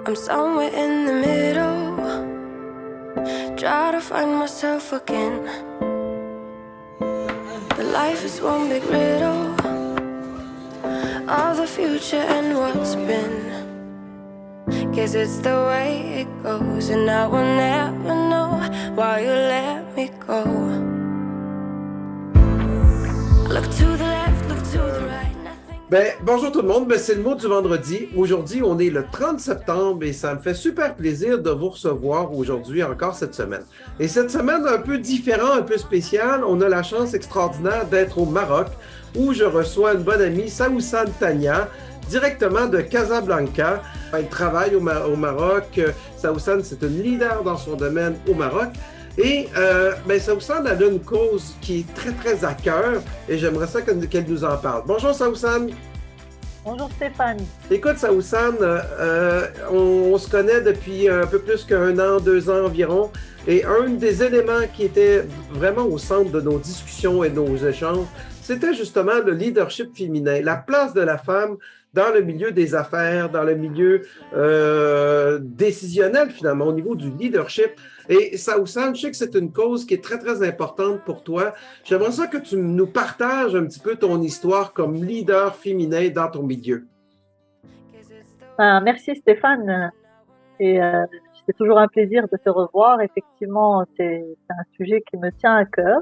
I'm somewhere in the middle, try to find myself again. But life is one big riddle of the future and what's been. Guess it's the way it goes, and I will never know why you let me go. Look to the left, look to the right. Bonjour tout le monde, c'est le mot du vendredi. Aujourd'hui, on est le 30 septembre et ça me fait super plaisir de vous recevoir aujourd'hui encore cette semaine. Et cette semaine, un peu différent, un peu spéciale, on a la chance extraordinaire d'être au Maroc où je reçois une bonne amie, Saoussane Tania, directement de Casablanca. Elle travaille au Maroc. Saoussane, c'est une leader dans son domaine au Maroc. Et Saoussane, elle a une cause qui est très, très à cœur et j'aimerais ça qu'elle nous en parle. Bonjour Saoussane. Bonjour Stéphane. Écoute Saoussane, on se connaît depuis un peu plus qu'1 an, 2 ans environ. Et un des éléments qui était vraiment au centre de nos discussions et de nos échanges, c'était justement le leadership féminin, la place de la femme dans le milieu des affaires, dans le milieu décisionnel finalement, au niveau du leadership. Et Saoussane, je sais que c'est une cause qui est très, très importante pour toi. J'aimerais ça que tu nous partages un petit peu ton histoire comme leader féminin dans ton milieu. Merci Stéphane. Et c'est toujours un plaisir de te revoir. Effectivement, c'est un sujet qui me tient à cœur.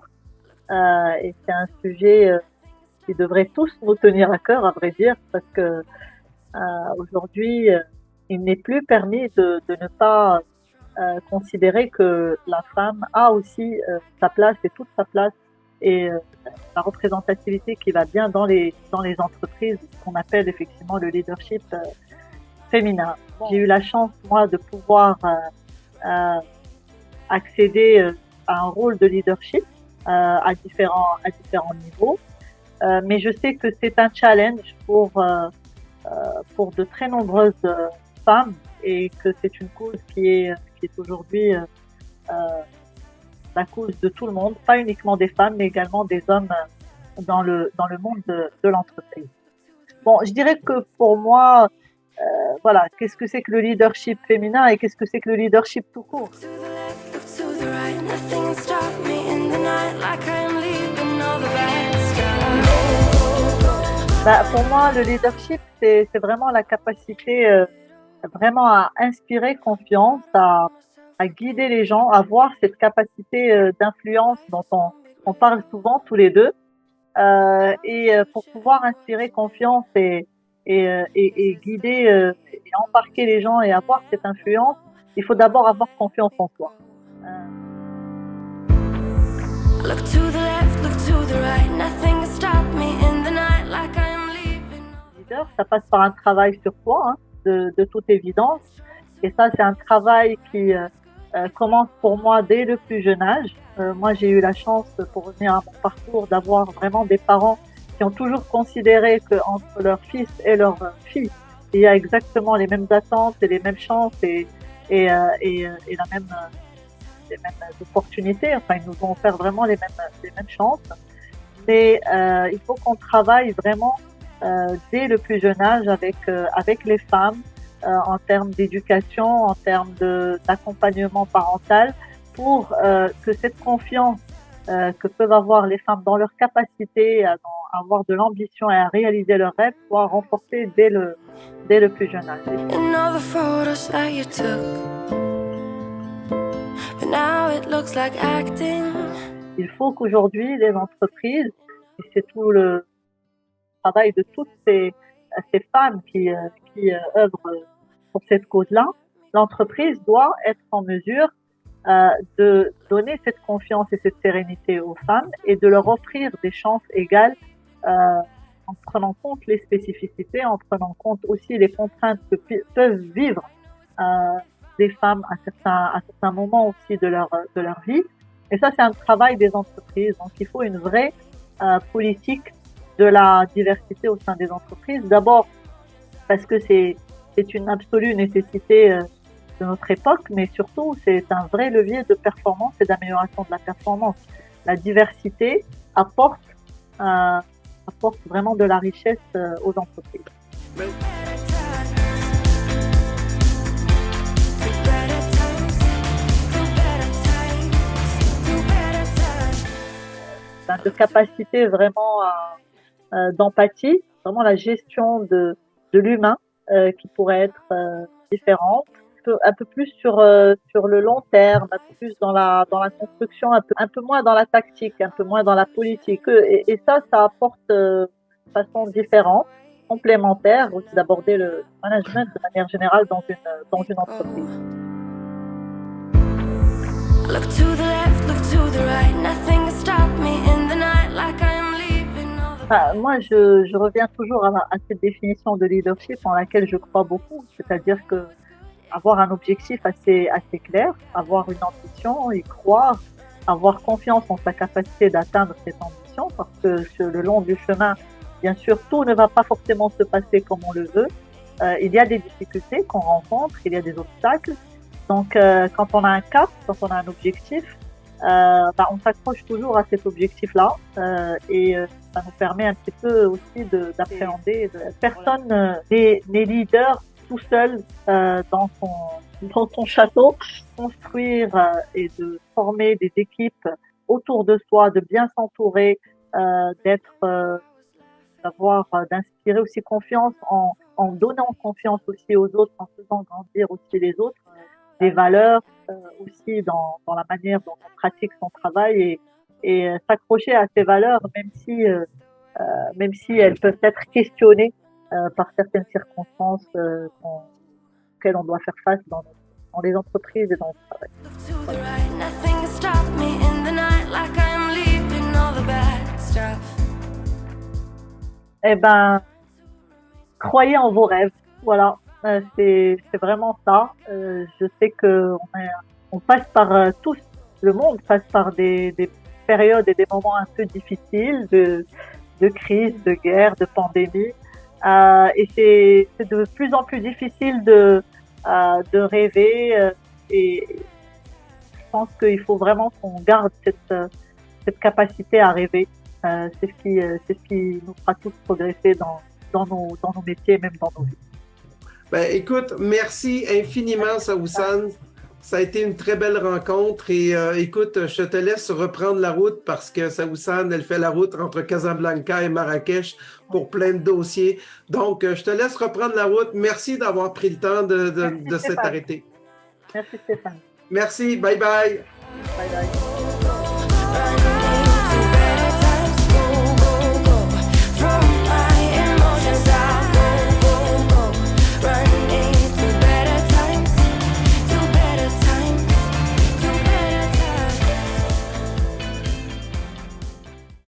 Et c'est un sujet qui devrait tous nous tenir à cœur, à vrai dire, parce que aujourd'hui, il n'est plus permis de ne pas considérer que la femme a aussi sa place et toute sa place et la représentativité qui va bien dans les entreprises, ce qu'on appelle effectivement le leadership féminin. J'ai eu la chance, moi, de pouvoir accéder à un rôle de leadership à différents niveaux. Mais je sais que c'est un challenge pour de très nombreuses femmes et que c'est une cause qui est aujourd'hui la cause de tout le monde, pas uniquement des femmes, mais également des hommes dans le monde de l'entreprise. Bon, je dirais que pour moi, voilà, qu'est-ce que c'est que le leadership féminin et qu'est-ce que c'est que le leadership tout court? Pour moi, le leadership, c'est vraiment la capacité vraiment à inspirer confiance, à guider les gens, à avoir cette capacité d'influence dont on parle souvent tous les deux. Et pour pouvoir inspirer confiance et guider et embarquer les gens et avoir cette influence, il faut d'abord avoir confiance en soi. Look to the left, look to the right, nothing can stop me in the night like I am leaving. Leader, ça passe par un travail sur soi, hein, de toute évidence. Et ça, c'est un travail qui commence pour moi dès le plus jeune âge. Moi, j'ai eu la chance, pour revenir à mon parcours, d'avoir vraiment des parents qui ont toujours considéré qu'entre leur fils et leur fille, il y a exactement les mêmes attentes et les mêmes chances et les mêmes opportunités. Enfin, ils nous ont offert vraiment les mêmes chances. Mais il faut qu'on travaille vraiment dès le plus jeune âge avec les femmes en termes d'éducation, en termes d'accompagnement parental, pour que cette confiance que peuvent avoir les femmes dans leur capacité à avoir de l'ambition et à réaliser leurs rêves soit renforcée dès le plus jeune âge. Il faut qu'aujourd'hui les entreprises, et c'est tout le travail de toutes ces femmes qui œuvrent pour cette cause-là, l'entreprise doit être en mesure de donner cette confiance et cette sérénité aux femmes et de leur offrir des chances égales en prenant compte les spécificités, en prenant compte aussi les contraintes que peuvent vivre des femmes à certains moments aussi de leur vie. Et ça, c'est un travail des entreprises. Donc, il faut une vraie politique de la diversité au sein des entreprises. D'abord, parce que c'est une absolue nécessité de notre époque, mais surtout, c'est un vrai levier de performance et d'amélioration de la performance. La diversité apporte vraiment de la richesse aux entreprises. de capacité vraiment d'empathie, vraiment la gestion de l'humain qui pourrait être différente. Un peu plus sur le long terme, un peu plus dans la construction, un peu moins dans la tactique, un peu moins dans la politique. Et ça apporte de façon différente, complémentaire aussi d'aborder le management de manière générale dans une entreprise. Look to the left, look to the right, nothing can stop me in the night like I am leaving all the... Moi, je reviens toujours à cette définition de leadership en laquelle je crois beaucoup, c'est-à-dire que avoir un objectif assez clair, avoir une ambition, y croire, avoir confiance en sa capacité d'atteindre cette ambition, parce que sur le long du chemin, bien sûr, tout ne va pas forcément se passer comme on le veut. Il y a des difficultés qu'on rencontre, il y a des obstacles. Donc, quand on a un cap, quand on a un objectif, on s'accroche toujours à cet objectif-là et ça nous permet un petit peu aussi d'appréhender. Personne n'est leader tout seul dans son château. Construire et de former des équipes autour de soi, de bien s'entourer, d'inspirer aussi confiance en donnant confiance aussi aux autres, en faisant grandir aussi les autres, des valeurs aussi dans la manière dont on pratique son travail et s'accrocher à ces valeurs même si elles peuvent être questionnées par certaines circonstances auxquelles on doit faire face dans les entreprises et dans le travail. Look to the right, nothing can stop me in the night like I am leaving all the bad stuff. Eh ben, croyez en vos rêves. Voilà, c'est vraiment ça. Je sais que on passe par tous, le monde passe par des périodes et des moments un peu difficiles de crise, de guerre, de pandémie. Et c'est de plus en plus difficile de rêver. Et je pense qu'il faut vraiment qu'on garde cette capacité à rêver. C'est ce qui nous fera tous progresser dans nos métiers, même dans nos vies. Ben, écoute, merci infiniment, Saoussane. Ça a été une très belle rencontre et écoute, je te laisse reprendre la route parce que Saoussane, elle fait la route entre Casablanca et Marrakech pour plein de dossiers. Donc, je te laisse reprendre la route. Merci d'avoir pris le temps de s'être arrêté. Merci Stéphane. Merci, bye bye. Bye bye.